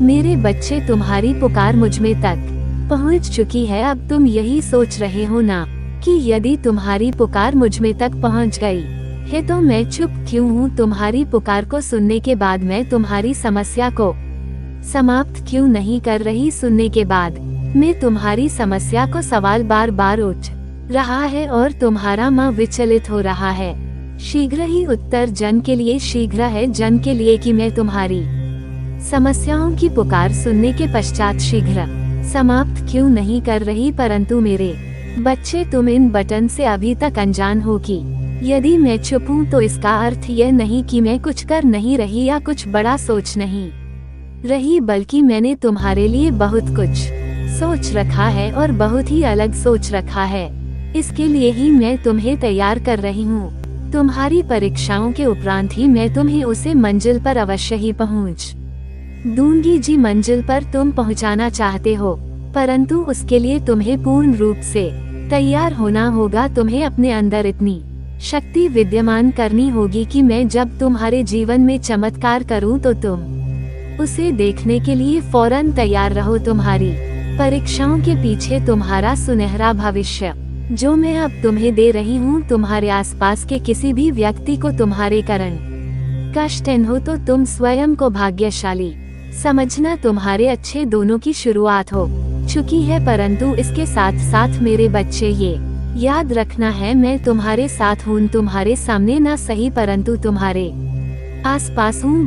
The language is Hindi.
मेरे बच्चे, तुम्हारी पुकार मुझ में तक पहुंच चुकी है। अब तुम यही सोच रहे हो ना कि यदि तुम्हारी पुकार मुझ में तक पहुंच गई है तो मैं चुप क्यों हूँ? तुम्हारी पुकार को सुनने के बाद मैं तुम्हारी समस्या को समाप्त क्यों नहीं कर रही? सुनने के बाद मैं तुम्हारी समस्या को सवाल बार बार उठ रहा है और तुम्हारा मन विचलित हो रहा है। शीघ्र ही उत्तर जन के लिए, शीघ्र है जन के लिए कि मैं तुम्हारी समस्याओं की पुकार सुनने के पश्चात शीघ्र समाप्त क्यों नहीं कर रही? परंतु मेरे बच्चे, तुम इन बटन से अभी तक अनजान हो कि यदि मैं चुप हूँ तो इसका अर्थ यह नहीं कि मैं कुछ कर नहीं रही या कुछ बड़ा सोच नहीं रही, बल्कि मैंने तुम्हारे लिए बहुत कुछ सोच रखा है और बहुत ही अलग सोच रखा है। इसके लिए ही मैं तुम्हें तैयार कर रही हूँ। तुम्हारी परीक्षाओं के उपरांत ही मैं तुम्हें उसे मंजिल पर अवश्य ही पहुँच दूंगी। जी, मंजिल पर तुम पहुँचाना चाहते हो, परंतु उसके लिए तुम्हें पूर्ण रूप से तैयार होना होगा। तुम्हें अपने अंदर इतनी शक्ति विद्यमान करनी होगी कि मैं जब तुम्हारे जीवन में चमत्कार करूं तो तुम उसे देखने के लिए फौरन तैयार रहो। तुम्हारी परीक्षाओं के पीछे तुम्हारा सुनहरा भविष्य जो मैं अब तुम्हें दे रही हूँ, तुम्हारे आसपास के किसी भी व्यक्ति को तुम्हारे कारण कष्ट न हो तो तुम स्वयं को भाग्यशाली समझना। तुम्हारे अच्छे दोनों की शुरुआत हो चुकी है, परंतु इसके साथ साथ मेरे बच्चे ये याद रखना है, मैं तुम्हारे साथ हूँ। तुम्हारे सामने ना सही परंतु तुम्हारे आसपास हूँ।